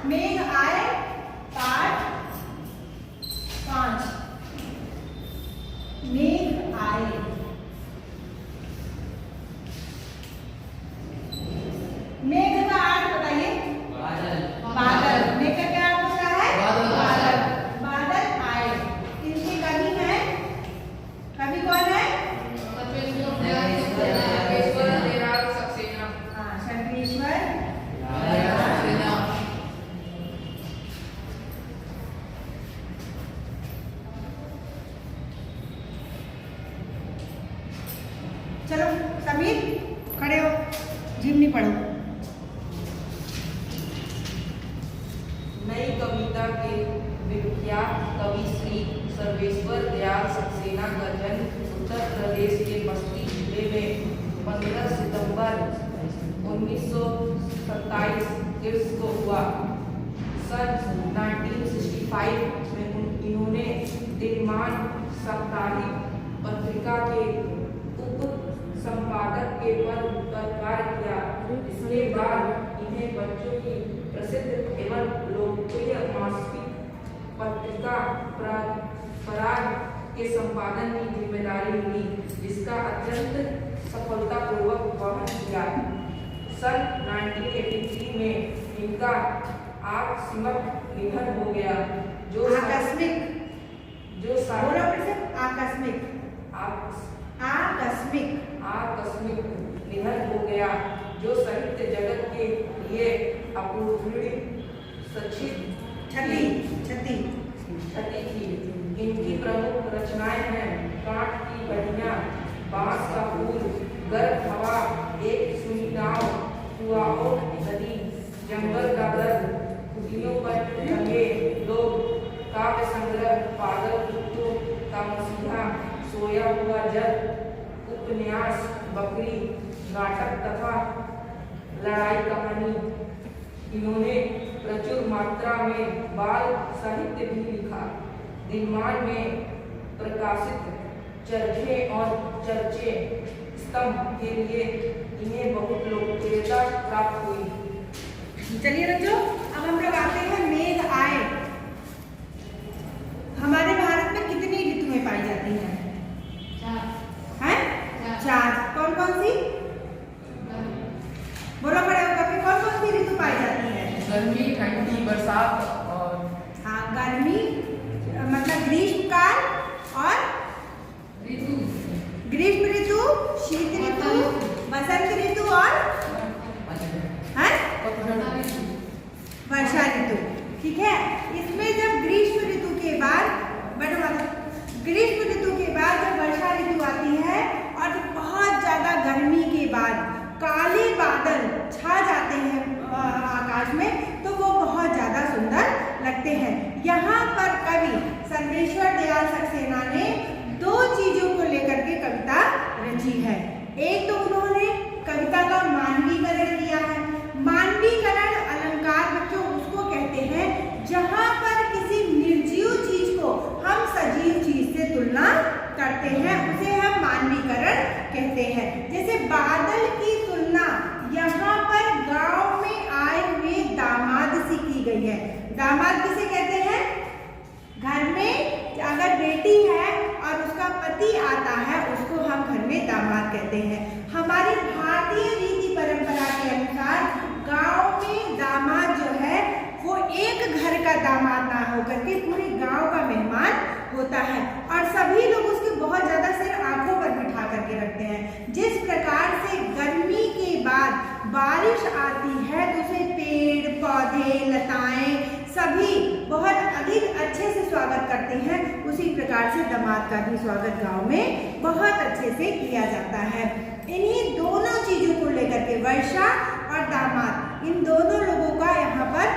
मेघ आए पाठ 5। मेघ आए, मेघ का अर्थ बताइए। बादल। मेघ का क्या अर्थ होता है? बादल। बादल आए। इनकी कवि है, कवि कौन है? हाँ, शर्वेश्वर। चलो समीर खड़े हो, जीवनी पढ़ो। नई कविता के विख्यात कवि श्री सर्वेश्वर दयाल सक्सेना का जन्म उत्तर प्रदेश के बस्ती जिले में 15 सितंबर 1927 ईस्वी को हुआ। सन 1965 में इन्होंने दिनमान साप्ताहिक पत्रिका के उप संपादक के पद पर कार्य किया। इसके बाद इन्हें बच्चों की प्रसिद्ध एवं लोकप्रिय मासिक पत्रिका पराग के संपादन की जिम्मेदारी मिली, जिसका अत्यंत सफलतापूर्वक वहन किया। सन 1983 में इनका आकस्मिक निधन हो गया, जो आकस्मिक निधन हो गया, जो साहित्य जगत के लिए अपूर्णीय क्षति थी। इनकी प्रमुख रचनाएं हैं कांट की बढ़िया, बांस का फूल, गर्म हवा, एक सुनी नाव, कुआओं नदी, जंगल का दर्द, खुदियों पर टंगे लोग, काव्य संग्रह, पागल कुत्तों का मसीहा, सोया हुआ जल, उपन्यास, बकरी, नाटक तथा लड़ाई कहानी। इन्होंने प्रचुर मात्रा में बाल साहित्य भी लिखा। दिनमान में प्रकाशित चरखे और चर्चे स्तंभ के लिए इन्हें बहुत लोकप्रियता प्राप्त हुई। चलिए बच्चों, अब हम लोग आते हैं मेघ आए। हमारे भारत में कितनी ऋतुएं पाई जाती हैं? 4। कौन कौन सी? बोलो खड़े होकर के, कौन कौन सी ऋतु पाई जाती है? गर्मी, ठंडी, बरसात और हाँ, गर्मी मतलब ग्रीष्मकाल और ग्रीष्म ऋतु, शीत ऋतु, बसंत ऋतु और वर्षा ऋतु। ठीक है। इसमें जब ग्रीष्म ऋतु के बाद जब वर्षा ऋतु आती है और बहुत ज्यादा गर्मी के बाद काले बादल छा जाते हैं आकाश में, तो वो बहुत ज्यादा सुंदर लगते हैं। यहाँ पर कवि सर्वेश्वर दयाल सक्सेना ने 2 चीजों को लेकर के कविता रची है। एक तो उन्होंने कविता का मानवीकरण किया है। मानवीकरण अलंकार बच्चों उसको कहते हैं जहाँ पर किसी निर्जीव चीज को हम सजीव चीज से तुलना करते हैं, उसे हम मानवीकरण कहते हैं। जैसे बादल की तुलना यहाँ पर गांव में आए हुए दामाद से की गई है। दामाद किसे कहते हैं? घर में अगर बेटी है और उसका पति आता है, उसको हम घर में दामाद कहते हैं। हमारी भारतीय रीति परंपरा के अनुसार गांव में दामाद जो है वो एक घर का दामाद ना होकर के पूरे गांव का मेहमान होता है, और सभी लोग उसके बहुत ज्यादा सिर आंखों पर बिठा करके रखते हैं। जिस प्रकार से गर्मी के बाद बारिश आती है तो उसे पेड़ पौधे लताएं सभी बहुत अधिक अच्छे से स्वागत करते हैं, उसी प्रकार से दामाद का भी स्वागत गांव में बहुत अच्छे से किया जाता है। इन्हीं दोनों चीजों को लेकर के वर्षा और दामाद, इन दोनों लोगों का यहाँ पर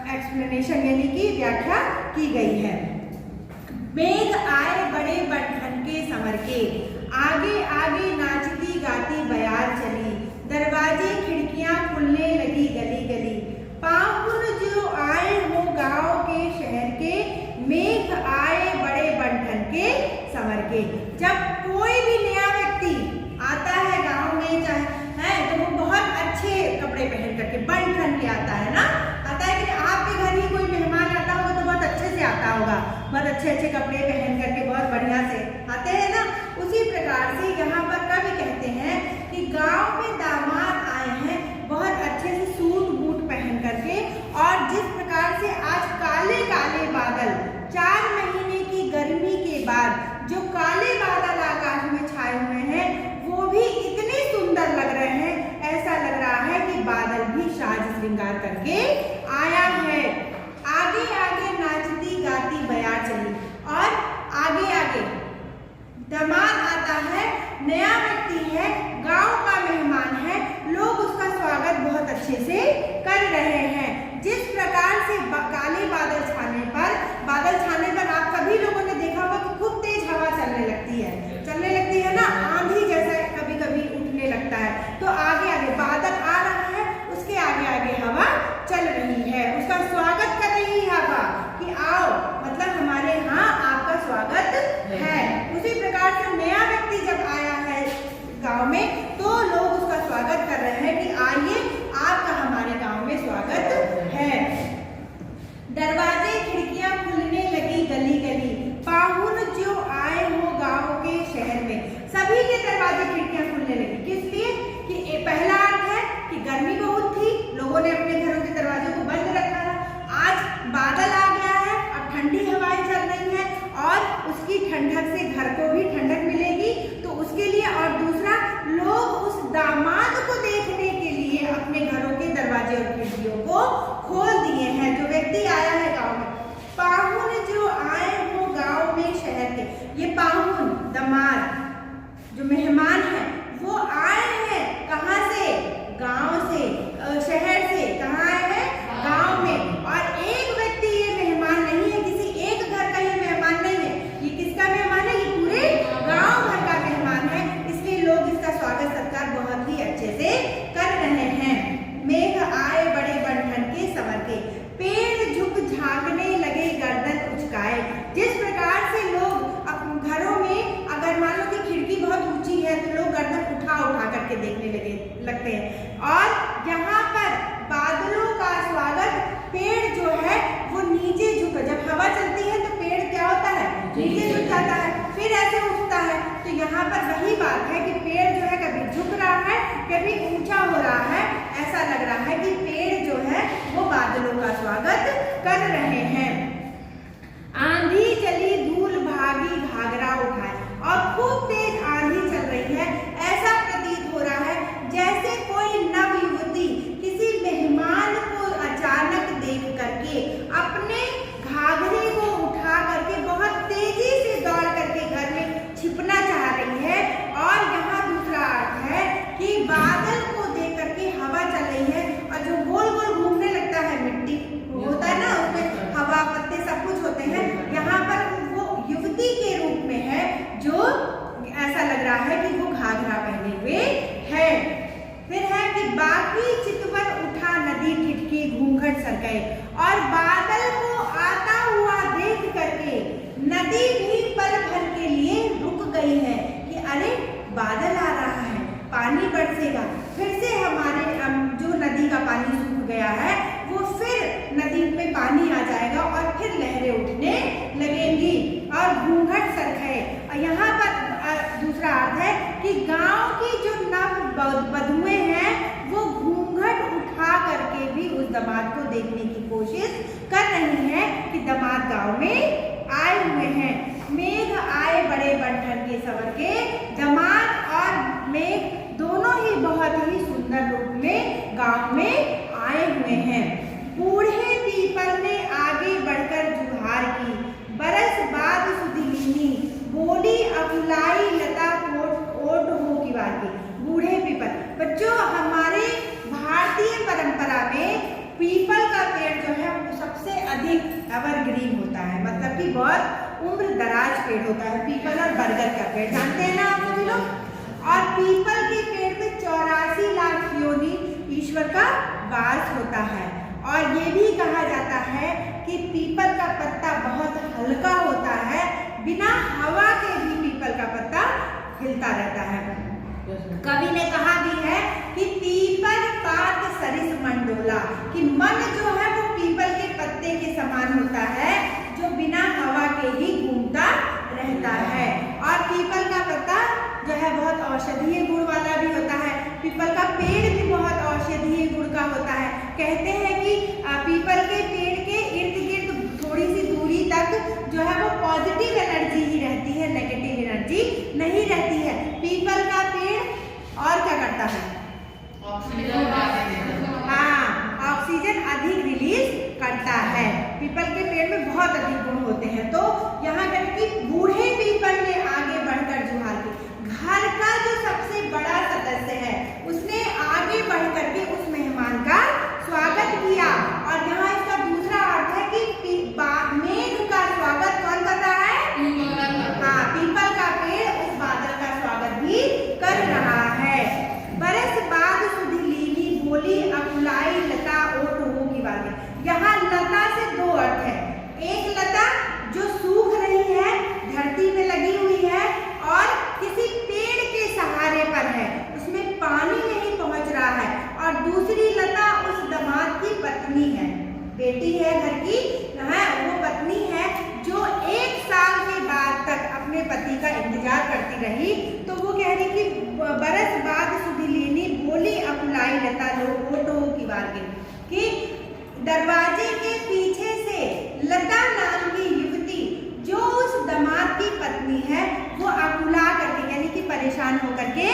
एक्सप्लेनेशन यानी कि व्याख्या की गई है। मेघ आए बड़े बटखन के समर के, आगे आगे नाचती गाती बयार चली, दरवाजे खिड़कियां खुलने लगी गली गली, पाहुन जो आए हो गांव के शहर के, मेघ आए बड़े बटखन के समर के। जब कोई भी नया व्यक्ति आता है गांव में चाहे है तो वो बहुत अच्छे कपड़े पहन करके बन ठन के आता है ना, आता है कि अच्छे कपड़े पहन करके बहुत बढ़िया से आते हैं ना, उसी प्रकार से यहाँ पर कवि कहते हैं कि गांव में दामाद आए हैं बहुत अच्छे से सूट बूट पहन करके, और जिस प्रकार से आज काले काले बादल 4 महीने की गर्मी के बाद जो काले बादल आकाश में छाए हुए हैं वो भी इतने सुंदर लग रहे हैं, ऐसा लग रहा है कि बादल भी साज श्रृंगार करके आया है। आगे आगे नाचती गाती बयार चली, और आगे आगे दामाद आता है, नया व्यक्ति है, गांव का मेहमान है, लोग उसका स्वागत बहुत अच्छे से कर रहे हैं। जिस प्रकार से काले बादल छाने पर आप सभी लोगों ने देखा होगा कि खूब तेज हवा चलने लगती है ना, आंधी जैसा कभी कभी उठने लगता है। तो आगे आगे बादल आ रहा है, उसके आगे आगे हवा चल रही है, उसका स्वागत कर रही है हवा कि आओ, मतलब हमारे यहाँ आपका स्वागत है। उसी प्रकार से नया व्यक्ति जब आया है गांव में तो लोग उसका स्वागत कर रहे हैं कि आइए, आपका हमारे गांव में स्वागत है। दरवाजे खिड़कियां खुलने लगी गली गली, पाहुन जो आए हो गांव के शहर में। सभी के दरवाजे खिड़कियां खुलने लगी, किस लिए? कि पहला अर्थ है कि गर्मी बहुत थी, लोगों ने अपने घरों के दरवाजों को बंद रखा था। आज बादल आ गया है, अब ठंडी हवाएं चल रही हैं और उसकी ठंडक से घर को भी ठंडक मिलेगी, तो उसके लिए। और दूसरा, लोग उस दामाद को देखने के लिए अपने घरों के दरवाजे और खिड़कियों को खोल दिए हैं। जो व्यक्ति आया है गांव में, पाहुन जो आए हो गांव में शहर के, ये पाहुन दामाद जो मेहमान है वो आए हैं कहाँ से? गांव से, शहर से। कहाँ आए हैं? गांव में। और एक व्यक्ति ये मेहमान नहीं है, किसी एक घर का ये मेहमान नहीं है, ये किसका मेहमान है? ये पूरे गांव भर का मेहमान है, इसलिए लोग इसका स्वागत सत्कार बहुत ही अच्छे से कर रहे हैं। मेघ आए बड़े बंठन के संवर के, पेड़ झुक झांकने लगे गर्दन उचकाए। जिस प्रकार से लोग घरों में अगर मान लो कि खिड़की बहुत ऊंची है तो लोग गर्दन उठा करके देखने लगते हैं, और यहाँ पर बादलों का स्वागत, पेड़ जो है वो नीचे झुक, जब हवा चलती है तो पेड़ क्या होता है? नीचे झुक जाता है, फिर ऐसे उठता है। तो यहाँ पर वही बात है कि पेड़ जो है कभी झुक रहा है, कभी ऊंचा हो रहा है, ऐसा लग रहा है कि पेड़ जो है वो बादलों का स्वागत कर रहे हैं। आंधी चली धूल भागी घाघरा उठाए, और खूब तेज आंधी चल रही है, ऐसा प्रतीत हो रहा है जैसे कोई नव युवती किसी मेहमान को अचानक देख करके अपने घाघरे को उठा करके बहुत तेजी से दौड़ करके घर में छिपना चाह रही है। और यहाँ दूसरा अर्थ है कि बादल को देख करके हवा चल रही है, और जो गोल गोल घूमने लगता है, मिट्टी होता है ना, उसमें हवा पत्ते सब कुछ होते हैं, यहाँ पर वो युवती के रूप में है, जो ऐसा लग रहा है कि वो घाघरा पहने हुए है। फिर है कि बाकी चितवन उठा नदी ठिठकी घूंघट सर गए, और बादल को आता हुआ देख करके नदी भी पल भर के लिए रुक गई है कि अरे बादल आ रहा है, पानी बरसेगा, फिर से हमारे जो नदी का पानी सूख गया है वो फिर नदी में पानी आ जाएगा और फिर लहरें उठने लगेंगी, और घूंघट सरखाए। और यहाँ पर दूसरा अर्थ है कि गांव की जो नव वधुएं हैं वो घूंघट उठा करके भी उस दामाद को देखने की कोशिश कर रही हैं कि दामाद गांव में आए हुए हैं। मेघ आए बड़े बंठन के संवर के, दामाद और मेघ दोनों ही बहुत ही सुंदर रूप में गांव में आए हुए हैं। बूढ़े पीपल ने आगे बढ़कर जुहार की, बरस बाद सुधिलीनी बोली अकुलाई लता ओट हो की बात की। बूढ़े पीपल, बच्चों हमारे भारतीय परंपरा में पीपल का पेड़ जो है वो सबसे अधिक एवरग्रीन होता है, मतलब कि बहुत उम्र दराज पेड़ होता है, पीपल और बरगद का पेड़, जानते हैं ना आप सभी लोग। और पीपल के पेड़ में 84 लाख योनि ईश्वर का वास होता है, और ये भी कहा जाता है कि पीपल का पत्ता बहुत हल्का होता है, बिना हवा के भी पीपल का पत्ता हिलता रहता है। कवि ने कहा भी है कि पीपल पात सरिस मंडोला, कि मन जो है वो पीपल के पत्ते के समान होता है, जो बिना हवा के ही रहता है। और पीपल का पत्ता जो है बहुत औषधीय गुण वाला भी होता है। पीपल का पेड़ भी बहुत औषधीय गुण का होता है। कहते हैं कि पीपल के पेड़ के इर्द गिर्द थोड़ी सी दूरी तक जो है वो पॉजिटिव एनर्जी ही रहती है, नेगेटिव एनर्जी नहीं रहती है। पीपल का पेड़ और क्या करता है? हाँ, ऑक्सीजन अधिक रिलीज करता है। पीपल के पेड़ में बहुत अधिक गुण होते हैं। तो यहाँ तक कि बूढ़े पीपल ने आगे बढ़कर जुहार की। घर का जो सबसे बड़ा सदस्य है उसने आगे बढ़ करके उस मेहमान का स्वागत किया। और यहाँ इसका दूसरा अर्थ है कि मेघ का स्वागत कौन कर रहा है? हाँ, पीपल का पेड़ उस बादल का स्वागत भी कर रहा है। बरस बाद सुधि लीली बोली अकुलाई लता ओट हो की बात है। यहाँ लता से दो अर्थ है। एक लता जो सूख रही है, धरती में लगी हुई है और किसी पेड़ के सहारे पर है, उसमें पानी नहीं पहुंच रहा है। और दूसरी लता उस दामाद की पत्नी है, बेटी है घर की, वो पत्नी है जो 1 साल के बाद तक अपने पति का इंतजार करती रही। तो वो कह रही कि बरस बाद सुधि लेनी बोली अकुलाई लता लोटो की बात कि दरवाजे के पीछे से लता नाम की युवती जो उस दामाद की पत्नी है वो अकुला करके यानी कि परेशान होकर के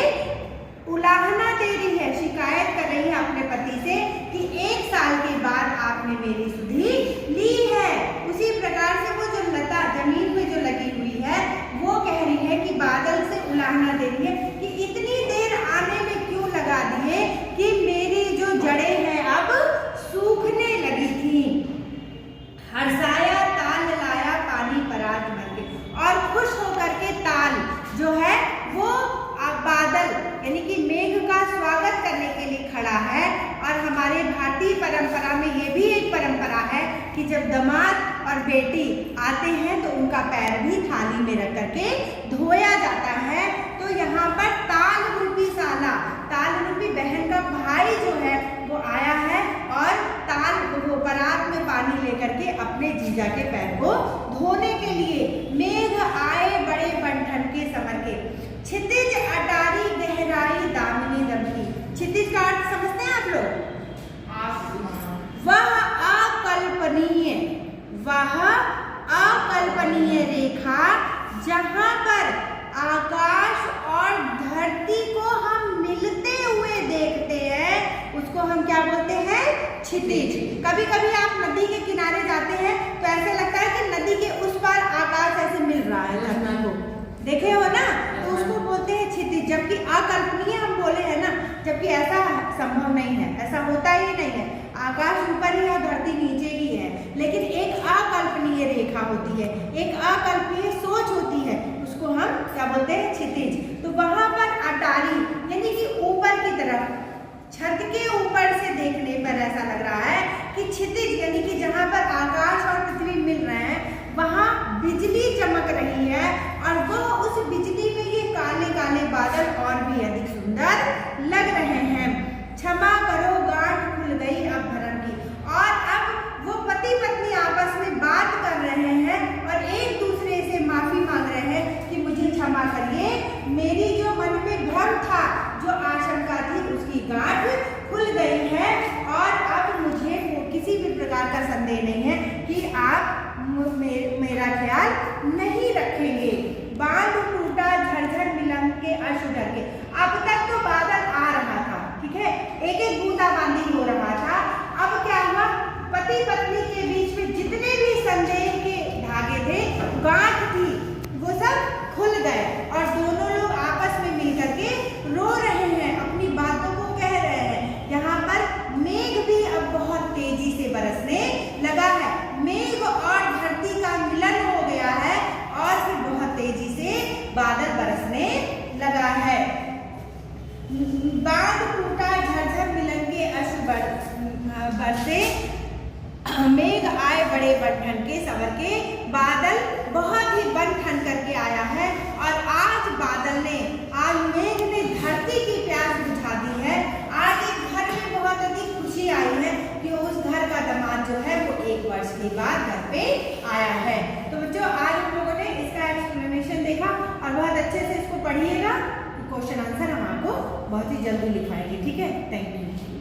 उलाहना दे रही है, शिकायत कर रही है अपने पति से कि 1 साल के बाद आपने मेरी सुधि ली है। उसी प्रकार से वो जो लता जमीन में जो लगी हुई है वो कह रही है कि बादल से उलाहना दे रही है कि इतनी देर आने में क्यों लगा दिए कि मेरी जो जड़ें हैं अब सूखने लगी थी। हर्षाया ताल लाया पानी परात भर के। और खुश होकर के ताल जो है वो बादल यानी कि मेघ का स्वागत करने के लिए खड़ा है। और हमारे भारतीय परंपरा में ये भी एक परंपरा है कि जब दामाद और बेटी आते हैं तो उनका पैर भी थाली में रख करके धोया जाता है। तो यहाँ पर ताल रूपी साला, ताल रूपी बहन का भाई जो है वो आया है और ताल वो परात में पानी लेकर के अपने जीजा के पैर को धोने के लिए। मेघ आए बड़े बंठन के समर के, क्षितिज अटारी गहराई दामिनी दमकी। क्षितिज का अर्थ समझते हैं आप लोग? वह अकल्पनीय, वह अकल्पनीय रेखा जहां पर आकाश और धरती को हम मिलते हुए देखते हैं उसको हम क्या बोलते हैं? क्षितिज। कभी कभी आप नदी के किनारे जाते हैं तो ऐसा लगता है कि नदी के उस पार आकाश ऐसे मिल रहा है धरती को, देखे हो ना, तो उसको बोलते हैं क्षितिज। जबकि अकल्पनीय हम बोले हैं ना, जबकि ऐसा संभव नहीं है, ऐसा होता ही नहीं है। आकाश ऊपर ही और धरती नीचे ही है, लेकिन एक अकल्पनीय रेखा होती है, एक अकल्पनीय सोच होती है, उसको हम क्या बोलते हैं? क्षितिज। तो वहां पर अटारी यानी कि ऊपर की तरफ, छत के ऊपर से देखने पर ऐसा लग रहा है कि क्षितिज यानी कि जहां पर आकाश और पृथ्वी मिल रहे हैं वहां बिजली चमक रही है और वो उस बिजली में ये काले काले बादल और भी अधिक सुंदर लग रहे हैं। क्षमा करो गांठ खुल गई अब भरम की। और अब वो पति पत्नी आपस में बात कर रहे हैं और एक दूसरे से माफी मांग रहे हैं कि मुझे क्षमा करिए, मेरी जो मन में भ्रम था, जो आशंका थी, उसकी गांठ खुल गई है और अब मुझे किसी भी प्रकार का संदेह नहीं है कि आप मेरा ख्याल नहीं रखेंगे। बांध टूटा झरझर मिलन के अश्रु डर के। अब तक तो बादल आ रहा था, ठीक है, एक एक बूंदाबांदी हो रहा था। अब क्या हुआ? पति पत्नी के बीच में जितने भी संदेह के धागे थे, गांठ थी, वो सब खुल गए और दोनों लोग आपस में मिलकर के रो रहे हैं, अपनी बातों को कह रहे हैं। यहाँ पर मेघ भी अब बहुत तेजी से बरसने लगा है। मेघ और धरती का मिलन हो गया है और फिर बहुत तेजी से बादल बरसने लगा है। बांध टूटा झरझर मिलन के अश्रु बरसे, मेघ आए बड़े बन के सवर के। बादल बहुत ही बन ठन करके आया है और आज बादल ने, आज मेघ ने धरती की प्यास बुझा दी है। आज एक घर में बहुत अधिक खुशी आई है कि उस घर का दामाद जो है वो 1 वर्ष के बाद घर पे आया है। तो बच्चों आज हम लोगों ने इसका एक्सप्लेनेशन अच्छे से इसको पढ़िएगा, क्वेश्चन आंसर हम आपको बहुत ही जल्दी लिखवाएंगे। ठीक है, थैंक यू।